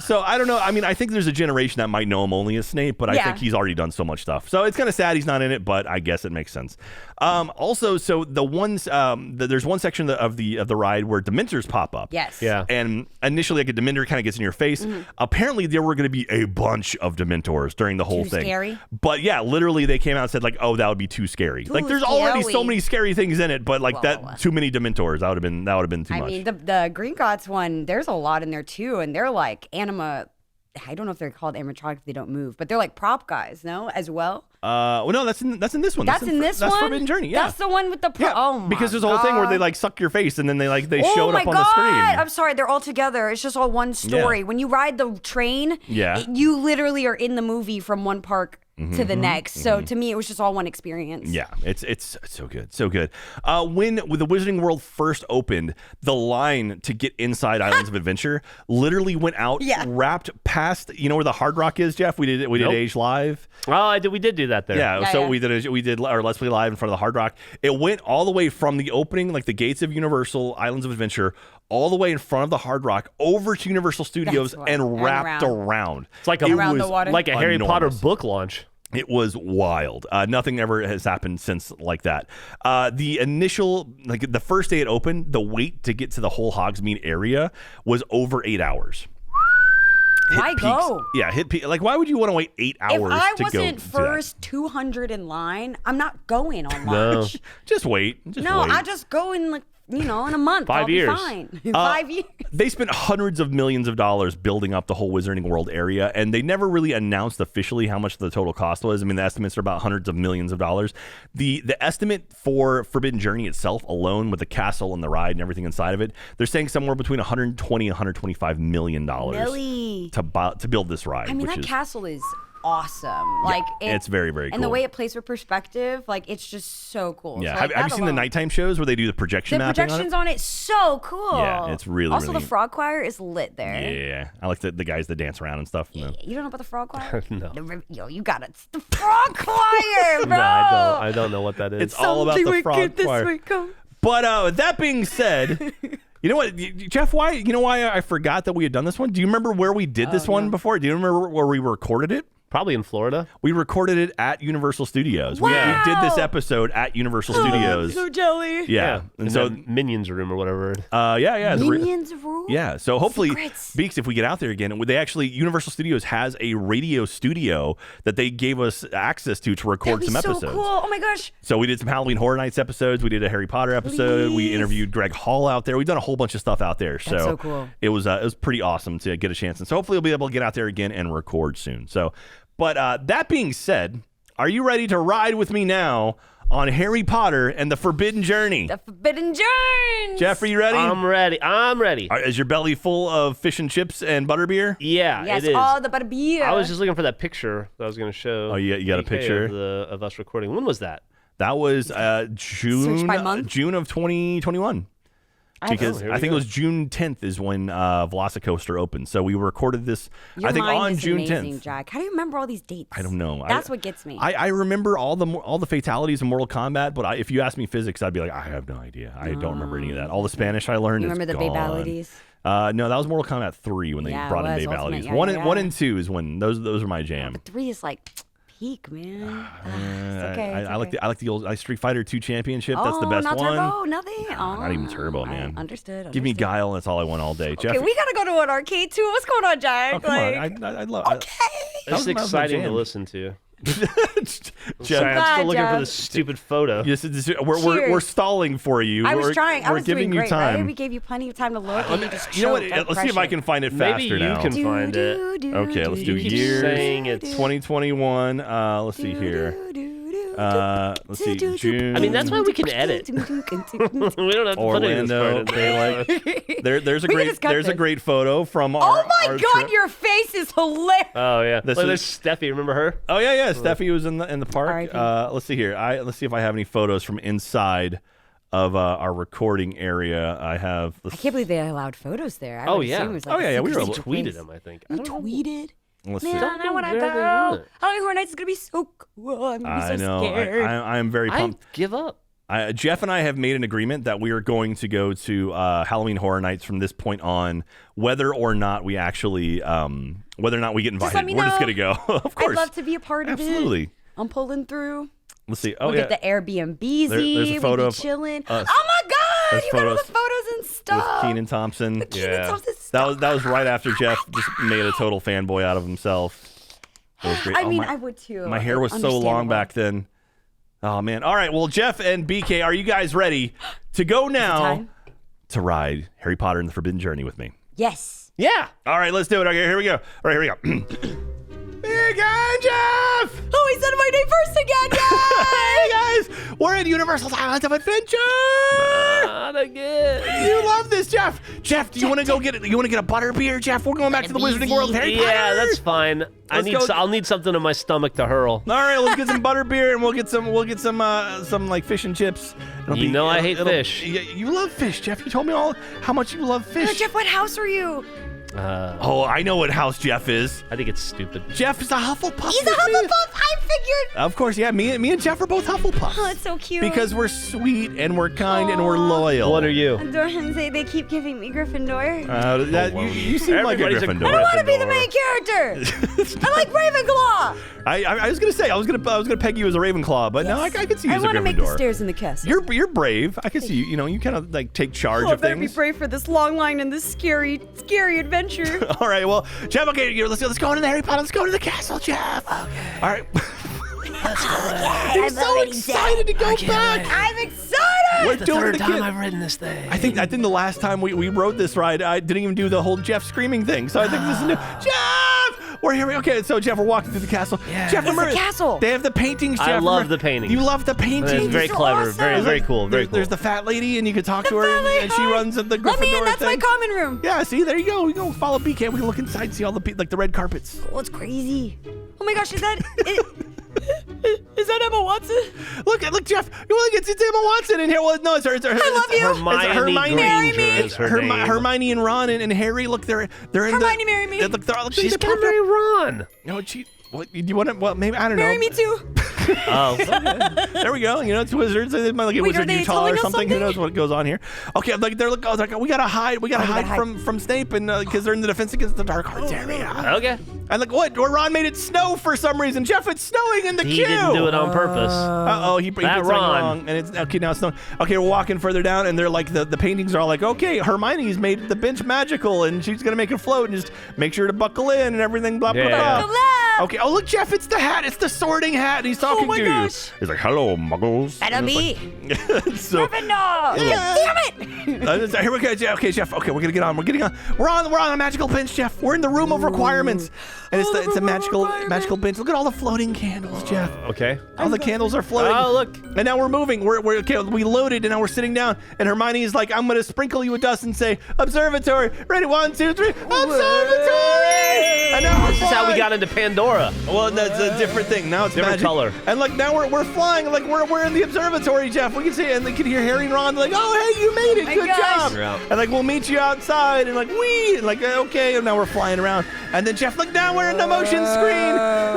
So I don't know. I mean, I think there's a generation that might know him only as Snape, but I think he's already done so much stuff. So it's kind of sad he's not in it, but I guess it makes sense. Also, so the ones there's one section of the ride where Dementors pop up. Yes. Yeah. And initially, like a Dementor kind of gets in your face. Apparently, there were going to be a bunch of Dementors during the whole thing. Scary. But yeah, literally, they came out and said like, "Oh, that would be too scary." Like, there's already so many scary things in it, but like too many Dementors. That would have been too much. I mean, the Green Gots one, there's a lot in there too, and they're like anima. I don't know if they're called animatronic if they don't move, but they're like prop guys, no, as well. Well, no, that's in this one. That's in this one. That's Forbidden Journey. Yeah, that's the one with the oh my because there's a whole thing where they like suck your face and then they showed up on the screen. I'm sorry, they're all together. It's just all one story. Yeah. When you ride the train, you literally are in the movie from one park to the next. So to me, it was just all one experience. Yeah, it's so good, so good. When the Wizarding World first opened, the line to get inside Islands of Adventure literally went out, wrapped past. You know where the Hard Rock is, Jeff? We did Age Live. Oh, we did do that there. Yeah, we did our Let's Play Live in front of the Hard Rock. It went all the way from the opening, like the gates of Universal Islands of Adventure, all the way in front of the Hard Rock over to Universal Studios and wrapped around. It's like around the water. Like a Harry Potter book launch. It was wild. Nothing ever has happened since like that. The initial, like the first day it opened, the wait to get to the whole Hogsmeade area was over 8 hours. Why go? Yeah, hit peak. Like, why would you want to wait 8 hours to go? If I wasn't first 200 in line, I'm not going on launch. Just wait. I just go in like, in a month. 5 years. I'll be fine. 5 years. They spent hundreds of millions of dollars building up the whole Wizarding World area, and they never really announced officially how much the total cost was. I mean, the estimates are about hundreds of millions of dollars. The estimate for Forbidden Journey itself alone, with the castle and the ride and everything inside of it, they're saying somewhere between $120 and $125 million to build this ride. I mean, that castle is awesome. Like it's very, very cool. And the way it plays with perspective, like it's just so cool. Yeah. So, have you seen the nighttime shows where they do the projection mapping projections on it? So cool. Yeah, it's really also really the frog choir is lit there. Yeah, I like the guys that dance around and stuff. Yeah. You don't know about the frog choir? No. You got it. It's the frog choir, bro. No, I don't know what that is. It's all about the frog choir. But that being said, you know what, Jeff? Why I forgot that we had done this one? Do you remember where we did this one before? Do you remember where we recorded it? Probably in Florida. We recorded it at Universal Studios. Wow. We did this episode at Universal Studios. I'm so jelly. Yeah. And so Minions room or whatever. Yeah. Minions room? Yeah. So hopefully, Secrets. Beaks, if we get out there again, Universal Studios has a radio studio that they gave us access to record some episodes. So cool. Oh my gosh. So we did some Halloween Horror Nights episodes. We did a Harry Potter episode. We interviewed Greg Hall out there. We've done a whole bunch of stuff out there. That's so cool. It was pretty awesome to get a chance. And so hopefully we'll be able to get out there again and record soon. So, but that being said, are you ready to ride with me now on Harry Potter and the Forbidden Journey? The Forbidden Journey. Jeff, are you ready? I'm ready. Is your belly full of fish and chips and butterbeer? Yeah, Yes, it is. all the butterbeer. I was just looking for that picture that I was going to show. Oh, you got a picture of us recording. When was that? That was June Search by month? June of 2021. Because here we I think go. it was June 10th is when Velocicoaster opened. So we recorded this, Your I think, mind on is June amazing, 10th. Jack. How do you remember all these dates? I don't know. That's what gets me. I remember all the fatalities in Mortal Kombat, but if you ask me physics, I'd be like, I have no idea. I don't remember any of that. All the Spanish I learned You is remember the gone. Babalities? No, that was Mortal Kombat 3 when they brought in it was Babalities. Ultimate, yeah, 1 and 2 is when those are my jam. 3 is like peak, man. It's okay. I like the old Street Fighter 2 championship. That's the best not one. Turbo, nothing. Not even Turbo, man. Understood. Give me Guile, and that's all I want all day. Okay, Jeff, we gotta go to an arcade too. What's going on, Jack? oh, come on. I love. Okay. It's exciting to listen to. Jeff, I'm still looking for Jeff. this stupid photo. yes, we're stalling for you. I was trying. I We're was giving doing you great, time. right? We gave you plenty of time to look, and you just You know what? choked. Let's see if I can find it faster Maybe you now. can find it. Okay, let's do You keep years. saying it's 2021. Let's see here. Let's see, June. I mean, that's why we can edit. We don't have to put any of this Orlando. part in there. There's We can just cut a this. great photo from our. Oh my our God, trip. your face is hilarious. Oh yeah. This Look, is- there's Steffi. Remember her? Oh yeah. Steffi was in the park. R.I.P. Let's see here. Let's see if I have any photos from inside of our recording area. I have. I can't believe they allowed photos there. I Oh, would yeah. assume it was like Oh, yeah, we were a able He to tweeted him, I think. I You don't know. tweeted? Let's Man, see. I want to where go. they Halloween went. Horror Nights is gonna be so cool. I'm gonna be so I know. scared. I am very I pumped. give up. Jeff and I have made an agreement that we are going to go to Halloween Horror Nights from this point on, whether or not we actually, whether or not we get invited. let me We're just know. gonna go. Of course, I'd love to be a part of it. absolutely. I'm pulling through. Let's see. Oh We'll yeah, get the Airbnb. there's a photo we'll of be chilling. us. Oh my God! There's You got all the photos photos and with stuff. Keenan Thompson. Keenan Thompson That was right after Jeff just made a total fanboy out of himself. It was great. I Oh, mean, my- I would too. My hair was so long back then. Oh man! All right. Well, Jeff and BK, are you guys ready to go now time? to ride Harry Potter and the Forbidden Journey with me? Yes. Yeah. All right, let's do it. Okay, here we go. All right, here we go. Big and Jeff! Oh, he said my name first again. Hey Yay! guys, we're in Universal's Islands of Adventure. Not again. You love this, Jeff. Jeff, do you want to go get it? You want to get a butter beer, Jeff? We're going back to the Wizarding World, of Harry Potter. Yeah, that's fine. Let's go. I'll need something in my stomach to hurl. All right, let's get some butter beer and we'll get some like fish and chips. You know I hate fish. You love fish, Jeff. You told me how much you love Oh, fish. Jeff, what house are you? Oh, I know what house Jeff is. I think it's stupid. Jeff is a Hufflepuff. He's a with me. Hufflepuff. I figured. Of course, yeah. Me and Jeff are both Hufflepuffs. Oh, that's so cute. Because we're sweet and we're kind and we're loyal. What are you? Dorhan say they keep giving me Gryffindor. You seem like a Everybody's a Gryffindor. I don't want to be the main character. I like Ravenclaw. I was gonna say I was gonna peg you as a Ravenclaw, but no, I could see you I as a want to make the Gryffindor. stairs in the castle. You're brave. I can see you. You know, you kind of like take charge I of better be things. brave for this long line and this scary adventure. All right, well, Jeff. Okay, let's go into the Harry Potter. Let's go to the castle, Jeff. Okay. All right. I'm so excited to go back. I'm excited. We're The doing third it time again. I've ridden this thing. I think the last time we rode this ride, I didn't even do the whole Jeff screaming thing. So I think this is new. Jeff, we're here. Okay, so Jeff, we're walking through the castle. Yeah. Jeff, It's remember the castle. They have the paintings. Jeff. I love Remember- the paintings. You love the paintings. It's very so clever. awesome. Very, very cool. Very cool. There's the fat lady, and you can talk to The her, family, and she hi. runs the Gryffindor Let me in. That's my thing. common room. Yeah, see, there you go. We go follow BK. We can look inside, see all the like the red carpets. Oh, it's crazy. Oh my gosh, is that Emma Watson? Look, Jeff. It's Emma Watson in here. Well, no, it's her. I love you. Hermione Marry Granger me. is her name. Hermione and Ron and Harry. Look, they're in Hermione, the. marry me. Look, She's gonna marry Ron. No, she. What do you want to? Well, maybe I don't know. Marry me too. Oh, There we go. You know, it's wizards. They might like a Wait, Wizard are they Utah telling or us something. Who something? knows what goes on here? Okay, like they're like, we gotta hide. We gotta hide from Snape, and because they're in the Defense Against the Dark Arts area. okay. And like what? Or Ron made it snow for some reason. Jeff, it's snowing in the He queue. didn't do it on purpose. Uh-oh, he put That something Ron. wrong, and it's okay now. It's snowing. Okay, we're walking further down, and they're like the paintings are all like, okay, Hermione's made the bench magical, and she's gonna make it float, and just make sure to buckle in and everything. Blah blah Yeah. blah. Buckle up. Okay. Oh look, Jeff, it's the hat. It's the Sorting Hat. He's talking my to gosh. you. He's like, "Hello, Muggles." Better And be. it's like- so. Gryffindor. Damn it. Here we go, Jeff. Okay, Jeff. Okay, we're gonna get on. We're getting on. We're on a magical bench, Jeff. We're in the room of requirements, and it's a magical bench. Look at all the floating candles, Jeff. Okay. All the candles are floating. Oh, look. And now we're moving. We're okay. We loaded, and now we're sitting down. And Hermione is like, "I'm gonna sprinkle you with dust and say, observatory. Ready? 1, 2, 3. Observatory." And now we're This is how we flying. got into Pandora. Well, that's a different thing. Now it's Different magic. color. And like now we're flying. Like we're in the observatory, Jeff. We can see, and they can hear Harry and Ron. Like, "Oh, hey, you made it. my Good gosh. job." Yeah. And like we'll meet you outside. And like and like okay. And now we're flying around. And then Jeff, look, now we're in the motion screen.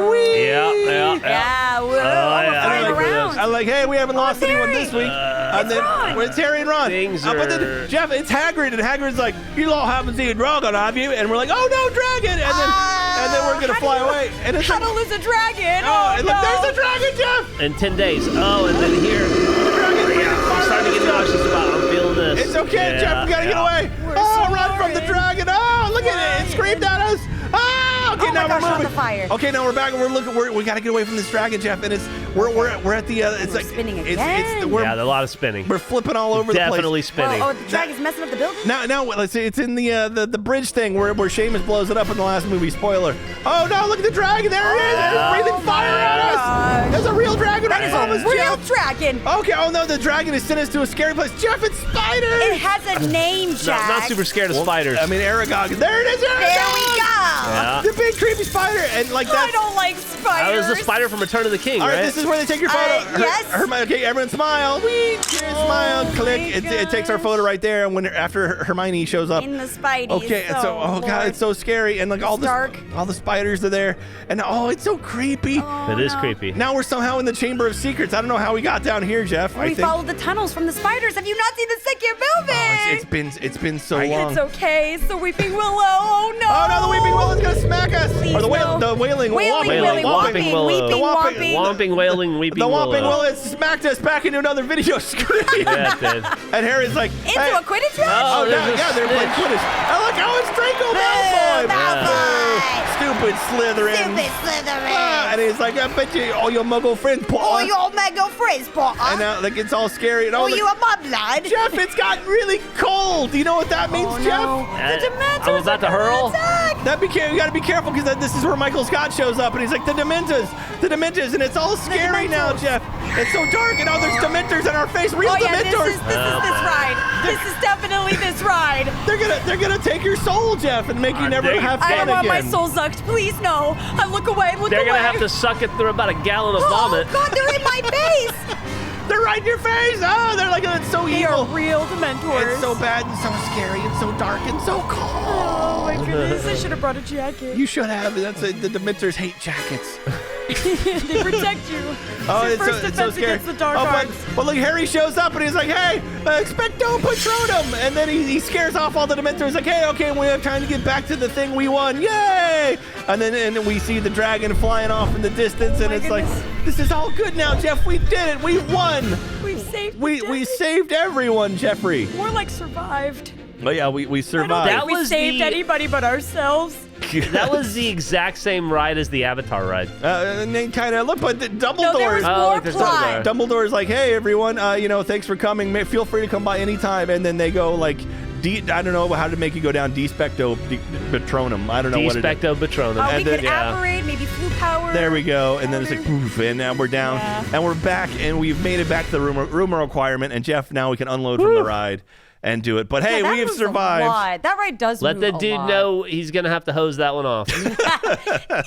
Whee! Yeah, whoa, yeah, we're I flying like around. I'm like, hey, we haven't lost anyone Harry. this week. And then Ron. it's Harry and Ron. Things But are- then Jeff, it's Hagrid, and Hagrid's like, "You all haven't seen a dragon, have you?" And we're like, "Oh no, dragon!" And then we're gonna fly away. And it's How like, to lose a dragon? oh, and look, no. there's the dragon, Jeff. In 10 days. Oh, and then here. The dragon's bringing I'm fire starting to get Jeff. nauseous about. I'm feeling this. It's okay, Yeah, Jeff. We gotta get yeah. away. We're Oh, so run from the worried. dragon. Oh, look at it. It screamed at us. Ah, okay, Oh my now gosh, we're on moving. the fire. Okay, now we're back and we're looking. We gotta get away from this dragon, Jeff. And We're at the. It's like spinning it's again. Yeah, a lot of spinning. we're flipping all over the place. Definitely spinning. Oh, the dragon's messing up the building? Now, let's see. It's in the bridge thing where Seamus blows it up in the last movie. Spoiler. Oh no! Look at the dragon. There it is. It's breathing fire at us. There's a real dragon. That is a real dragon. Okay. Oh no! The dragon has sent us to a scary place. Jeff, it's spiders. It has a name, Jack. Not super scared of spiders. I mean, Aragog. There it is. There we go. Yeah. The big creepy spider, and like that. I don't like spiders. That was the spider from Return of the King, All right, right? this is where they take your photo. Yes. Okay, everyone smile. Smile. Click. It takes our photo right there, and after Hermione shows up. In the Spidey. Okay, oh god, it's so scary, and like all the spiders are there, and it's so creepy. It is creepy. Now we're somehow in the Chamber of Secrets. I don't know how we got down here, Jeff. We followed the tunnels from the spiders. Have you not seen the second movie? It's been so long. It's okay. It's the Weeping Willow. Oh no! Oh no, the Weeping Willow's gonna smack us. Please, or the no. Wailing Whomping Willow. Weeping, Whomping. Whomping, wailing, weeping The Whomping Willow. Willow smacked us back into another video screen. Yeah, it did. And Harry's like, Into a Quidditch match? Oh, they're playing Quidditch. Oh, look, it's Draco Malfoy. Malfoy. Stupid Slytherin. Stupid Slytherin. And he's like, I bet you all your Muggle friends, Paul. Oh, your mega friends, Potter. And now, like, it's all scary. And Oh, look, you are my blood. Jeff, it's gotten really cold. Do you know what that means, Jeff? No. The Dementors I'm about to are gonna hurl. attack. You gotta be careful because this is where Michael Scott shows up and he's like, the Dementors, and it's all scary now, Jeff. It's so dark, and there's Dementors in our face, real Oh yeah, Dementors. this is this ride. This is definitely this ride. They're gonna take your soul, Jeff, and make you never have I fun don't want my again. soul sucked. Please no. I look away. Look They're away. going to have to suck it through about a gallon of vomit. Oh God, they're in my face. They're right in your face. Oh, they're like, it's so They evil. are real Dementors. It's so bad and so scary and so dark and so cold. Oh my goodness! I should have brought a jacket. You should have. The Dementors hate jackets. They protect you. Oh, It's your first so defense scary. against the dark arts. But look, Harry shows up and he's like, hey, expecto patronum. And then he scares off all the Dementors. Like, hey, okay, we have time to get back to the thing we won. Yay! And then we see the dragon flying off in the distance. And it's like, this is all good now, Jeff. We did it. We won. We've saved. We saved everyone, Jeffrey. More like survived. But yeah, we I don't survived. think That we was saved the- anybody but ourselves. That was the exact same ride as the Avatar ride. And then kind of look, but Dumbledore. No, there was more there's plot. Dumbledore's like, hey, everyone, thanks for coming. Feel free to come by anytime. And then they go like, I don't know how to make you go down Despecto Patronum. I don't know what it is. Despecto Patronum. We And could then- apparate, maybe flu power. There we go. And then it's like, poof, and now we're down. Yeah. And we're back, and we've made it back to the room requirement. And Jeff, now we can unload from the ride and do it. But hey, that we have moves survived. A lot. That ride does Let move the a dude lot. know he's going to have to hose that one off.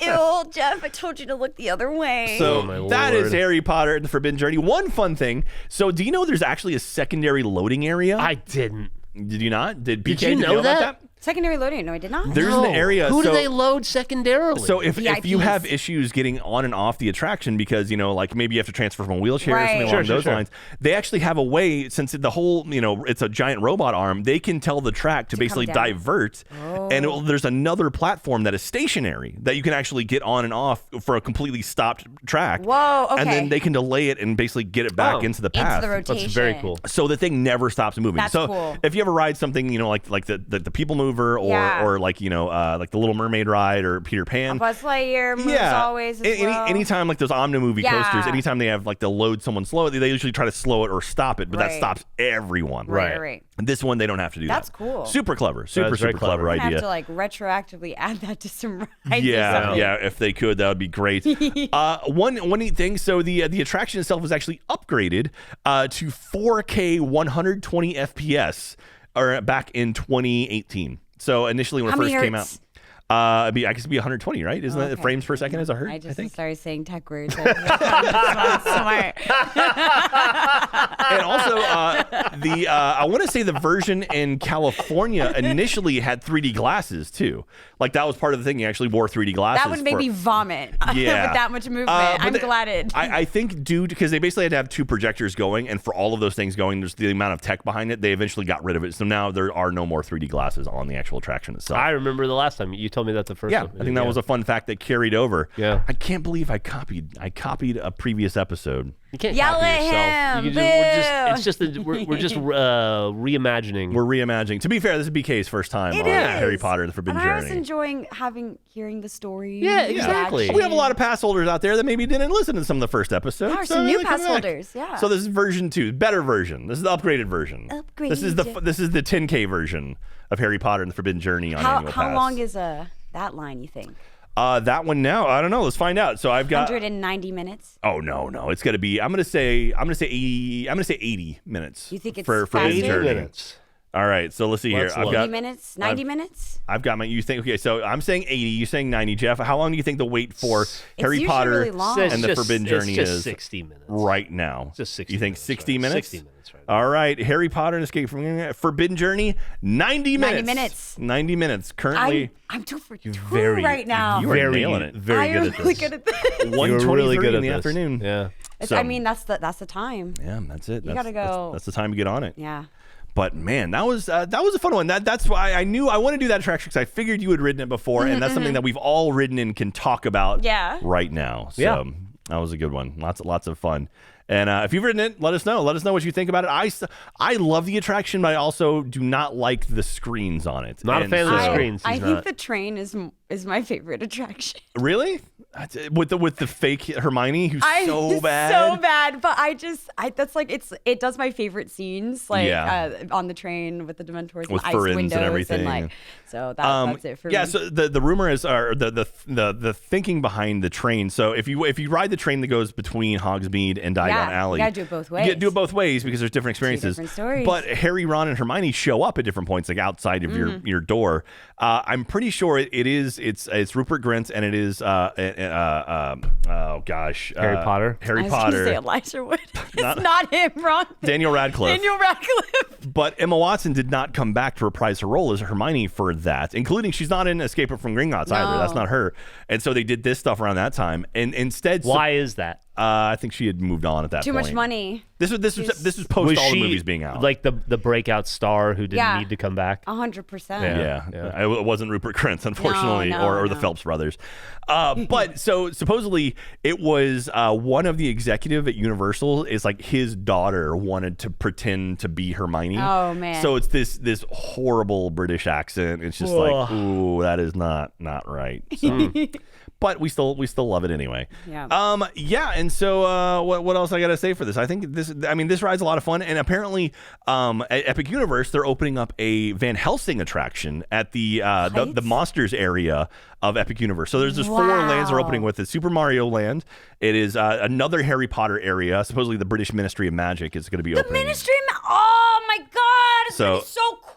Ew, Jeff, I told you to look the other way. So Oh, my that Lord. is Harry Potter and the Forbidden Journey. One fun thing. So do you know there's actually a secondary loading area? I didn't. Did you not? Did BK you know about that? Secondary loading. No, I did not. There's No. an area. Who do so- they load secondarily? So if you VIPs. have issues getting on and off the attraction because, like maybe you have to transfer from a wheelchair or Right. something Sure, along those sure. lines, they actually have a way, since the whole, it's a giant robot arm, they can tell the track to basically come down. divert. And there's another platform that is stationary that you can actually get on and off for a completely stopped track. Whoa, okay. And then they can delay it and basically get it back Oh. into the path. Into the rotation. That's very cool. So the thing never stops moving. That's so cool. if you ever ride something, like the People Mover or Yeah. or like like the Little Mermaid ride or Peter Pan. Buzz Lightyear moves always as well. Anytime like those Omni movie Yeah. coasters, anytime they have like they'll load someone slow, they usually try to slow it or stop it, but that Right. stops everyone. Right. And this one they don't have to do That's that. cool. Super clever. Super That's very clever clever. I have idea. to like retroactively add that to some rides. or Yeah, something. yeah. If they could, that would be great. One neat thing. So the attraction itself was actually upgraded to 4K 120 FPS, or back in 2018. So initially when How it many first came out, hertz? I guess it'd be 120, right? Isn't that Okay. frames per second? Is a hertz? I just think. started saying tech words. Smart. And also, I want to say the version in California initially had 3D glasses too. Like that was part of the thing. You actually wore 3D glasses. That would make me vomit Yeah. with that much movement. But I'm glad it. I think because they basically had to have two projectors going, and for all of those things going, there's the amount of tech behind it. They eventually got rid of it, so now there are no more 3D glasses on the actual attraction itself. I remember the last time you told me that the first Yeah, time. I think that was a fun fact that carried over. Yeah. I can't believe I copied a previous episode. You can't Yell copy at yourself. him. We're just reimagining. We're reimagining. To be fair, this is BK's first time on is. Harry Potter and the Forbidden And Journey. I was enjoying hearing the story. Yeah, exactly. We have a lot of pass holders out there that maybe didn't listen to some of the first episodes. There are so some new they come pass back. holders, yeah. So this is version 2, better version. This is the upgraded version. This is the 10K version of Harry Potter and the Forbidden Journey on Annual Pass. How long is that line, you think? That one now, I don't know. Let's find out. So I've got 190 minutes. Oh no, it's gonna be. I'm gonna say 80 minutes. You think it's for faster? Forbidden 80 Journey. minutes. All right, so let's see here. Let's I've look. got 80 minutes? 90 minutes? I've got my. You think? Okay, so I'm saying 80. You saying 90, Jeff? How long do you think the wait for Harry usually Potter really long. and the Forbidden Journey it's just is 60 minutes. right now? Just 60. You think minutes, 60 right? minutes? 60 minutes, right? All right, Harry Potter and Escape from Forbidden Journey, 90 minutes. 90 minutes. 90 minutes. Currently, I'm 2 for 2 right You now. are nailing it. Very good at really this. good at this. 1:23 in the afternoon. Yeah. So- I mean, that's the time. Yeah, that's it. You gotta go. That's the time to get on it. Yeah. But man, that was a fun one. That's why I knew I want to do that attraction because I figured you had ridden it before, and that's something that we've all ridden and can talk about Yeah. right now. So Yeah. that was a good one. Lots of fun. And if you've ridden it, let us know. Let us know what you think about it. I love the attraction, but I also do not like the screens on it. Not a And fan of the so- screens. I He's think not. the train is my favorite attraction. Really? With the fake Hermione who's so bad. So bad, but that's like it does my favorite scenes like on the train with the Dementors With and ice Furins windows and everything. like so that's it for me. Yeah, so the rumor is, or the thinking behind the train. So if you ride the train that goes between Hogsmeade and Diagon Alley, you gotta do it both ways. You gotta do it both ways because there's different experiences. different stories. But Harry, Ron, and Hermione show up at different points, like outside of your door. I'm pretty sure it's Rupert Grint and it is Harry Potter. Harry I was Potter. gonna say Elijah Wood. It's not him, Ron. Daniel Radcliffe. Daniel Radcliffe. But Emma Watson did not come back to reprise her role as Hermione for that, including she's not in Escape from Gringotts either. That's not her. And so they did this stuff around that time. And instead, Why is that? I think she had moved on at that Too point. much money. This was post all the movies being out. Like the breakout star who didn't need to come back? 100%. Yeah. It wasn't Rupert Grint, unfortunately, or the Phelps brothers. But so supposedly it was one of the executive at Universal is like his daughter wanted to pretend to be Hermione. Oh, man. So it's this horrible British accent. It's just like, ooh, that is not right. So, but we still love it anyway. Yeah. Yeah. And so what else I got to say for this? I think this ride's a lot of fun. And apparently at Epic Universe, they're opening up a Van Helsing attraction at the monsters area of Epic Universe. So there's 4 lands they're opening with. It's Super Mario Land. It is another Harry Potter area. Supposedly the British Ministry of Magic is going to be opening. Oh my God. It's So- so cool.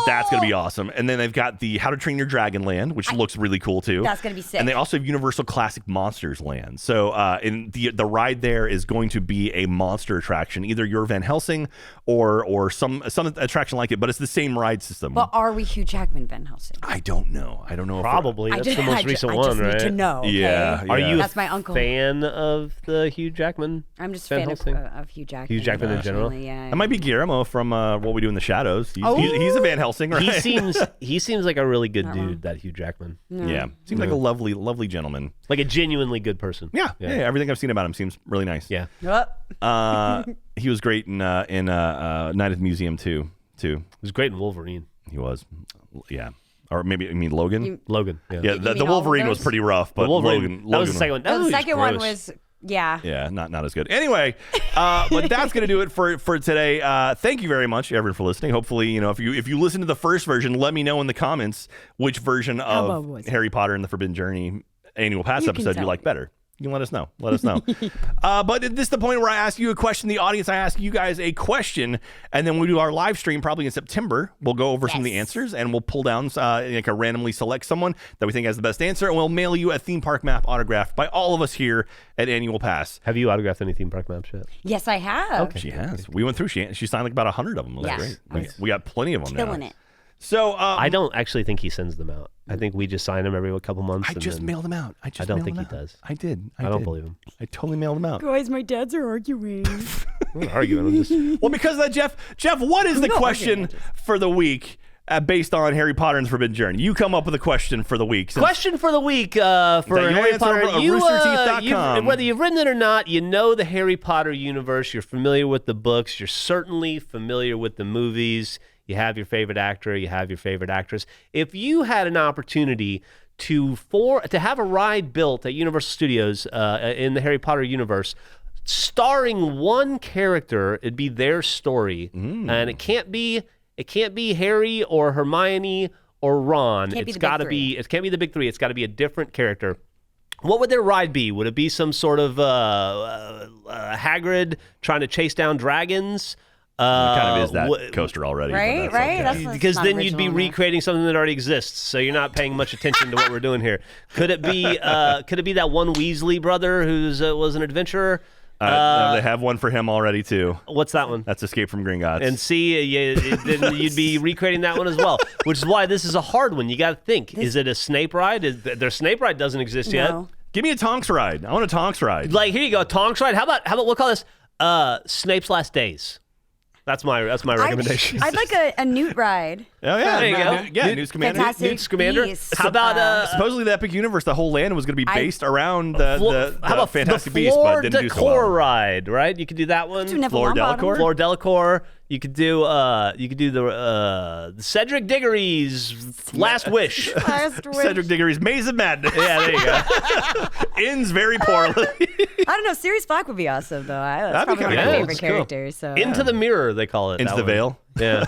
That's going to be awesome. And then they've got the How to Train Your Dragon Land, which looks really cool too. That's gonna be sick. And they also have Universal Classic Monsters Land. So in the ride there is going to be a monster attraction, either your Van Helsing or some attraction like it, but it's the same ride system. But are we Hugh Jackman Van Helsing? I don't know. Probably. That's the most recent I one, just right? need to know. Okay? Yeah. Are you That's a my uncle. fan of the Hugh Jackman? I'm just a Van fan Helsing? of Hugh Jackman. Hugh Jackman in general? Yeah. That might be Guillermo from What We Do in the Shadows. He's a Van Helsing, right? He seems like a really good dude, that Hugh Jackman. Yeah. Seems like a lovely gentleman. Like a genuinely good person. Yeah. Everything I've seen about him seems really nice. Yeah. He was great in Night at the Museum too. He was great in Wolverine. He was. Yeah. Or maybe you mean Logan? Logan. Yeah. Yeah, You the mean all of Wolverine was those? pretty rough, but The Wolverine. Logan That was the second one. That the movie second one gross. was yeah. not as good. Anyway, but that's gonna do it for today. Thank you very much, everyone, for listening. Hopefully, if you listen to the first version, let me know in the comments which version of was it? Harry Potter and the Forbidden Journey annual pass You can episode you tell like me. better. You can let us know. But this is the point where I ask you a question. The audience, I ask you guys a question, and then we do our live stream probably in September. We'll go over some of the Yes. answers, and we'll pull down like a randomly select someone that we think has the best answer, and we'll mail you a theme park map autographed by all of us here at Annual Pass. Have you autographed any theme park maps yet? Yes, I have. She has. We went through. She signed like about 100 of them. It was Yes. great. We got plenty of them now. Killing it. So I don't actually think he sends them out. I think we just sign them every couple months. I and just then- mailed them out. I don't think he does. I did. I don't believe him. I totally mailed them out. Guys, my dads are arguing. I'm not arguing. I'm just. Well, because of that, Jeff, what is the No, question arguing, for the week? based on Harry Potter and the Forbidden Journey. You come up with a question for the week. Question for the week for Harry Potter. Roosterteeth.com. Whether you've written it or not, you know the Harry Potter universe. You're familiar with the books. You're certainly familiar with the movies. You have your favorite actor. You have your favorite actress. If you had an opportunity to have a ride built at Universal Studios in the Harry Potter universe, starring one character, it'd be their story, and it can't be Harry or Hermione or Ron. It's got to be. It can't be the big three. It's got to be a different character. What would their ride be? Would it be some sort of Hagrid trying to chase down dragons? It kind of is that coaster already. Right, right. Okay. Because then you'd be recreating something that already exists, so you're not paying much attention to what we're doing here. Could it be that one Weasley brother who was an adventurer? They have one for him already too. What's that one? That's Escape from Gringotts. And see, then you'd be recreating that one as well, which is why this is a hard one. You got to think: is it a Snape ride? Their Snape ride doesn't exist yet. Give me a Tonks ride. I want a Tonks ride. Like, here you go, Tonks ride. How about we'll call this Snape's Last Days. That's my recommendation. I'd like a Newt ride. Oh yeah, there you go. Yeah, Newt Scamander. Newt Scamander. How about supposedly the Epic Universe, the whole land was going to be based around the Fantastic Beasts, but didn't do so well. Floor Ride, right? You could do that one. Floor Delacour. Floor Delacour. You could do the Cedric Diggory's Last Wish. Cedric Diggory's Maze of Madness. Yeah, there you go. Ends very poorly. I don't know. Sirius Black would be awesome, though. That's That'd be probably one of kinda my cool. favorite characters. So. Into the Mirror, they call it. Into the Veil. Yeah.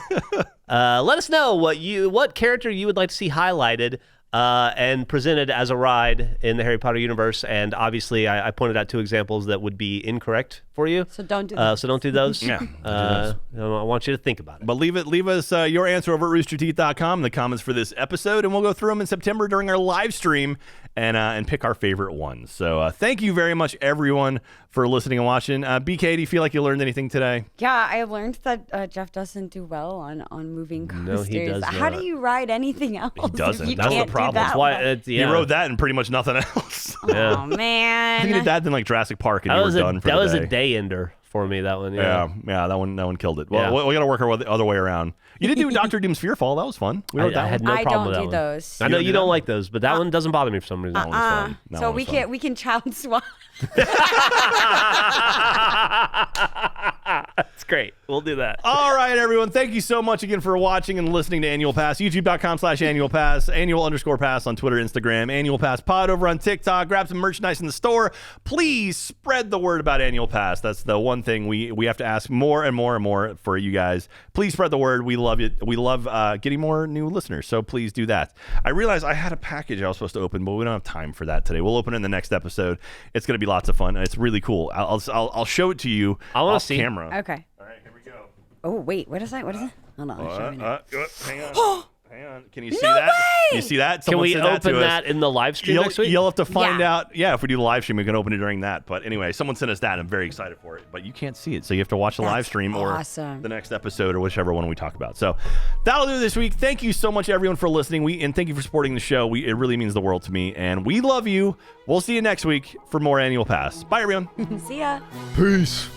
Let us know what character you would like to see highlighted and presented as a ride in the Harry Potter universe. And obviously, I pointed out 2 examples that would be incorrect for you. So don't do those. So don't do those. Yeah. I want you to think about it. But leave us your answer over at roosterteeth.com in the comments for this episode, and we'll go through them in September during our live stream and pick our favorite ones. So thank you very much, everyone, for listening and watching. BK, do you feel like you learned anything today? Yeah, I learned that Geoff doesn't do well on moving coasters. No, he does How not. do you ride anything else? He doesn't. If you That's the can't do problem. that That's why well? He rode that and pretty much nothing else. Yeah. Oh man. I think he did that in like Jurassic Park, and you were done for the day. That was a day ender for me. That one. Yeah, that one killed it. Well, we got to work our other way around. You did do Doctor Doom's Fearfall. That was fun. We wrote that I had one. no problem with that I don't do one. those. I know you don't like those, but that one doesn't bother me for some reason. That one was fun. That So one was we can child swap. That's great. We'll do that. All right, everyone. Thank you so much again for watching and listening to Annual Pass. YouTube.com/Annual Pass. Annual_Pass on Twitter, Instagram. Annual Pass Pod over on TikTok. Grab some merchandise in the store. Please spread the word about Annual Pass. That's the one thing we have to ask more and more and more for you guys. Please spread the word. We love it. We love getting more new listeners, so please do that. I realized I had a package I was supposed to open, but we don't have time for that today. We'll open it in the next episode. It's going to be lots of fun. It's really cool. I'll show it to you off camera. Okay. All right, here we go. Oh wait, what is that? What is it? Hold on. Hang on. Hang on. Can you see that? way! You see that? Can Someone we sent that open to us. that in the live stream next week? You'll have to find Yeah. out. Yeah, if we do the live stream, we can open it during that. But anyway, someone sent us that. And I'm very excited for it. But you can't see it, so you have to watch the live stream awesome. or the next episode or whichever one we talk about. So that'll do this week. Thank you so much, everyone, for listening. And thank you for supporting the show. It really means the world to me. And we love you. We'll see you next week for more Annual Pass. Bye, everyone. See ya. Peace.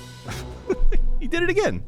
He did it again.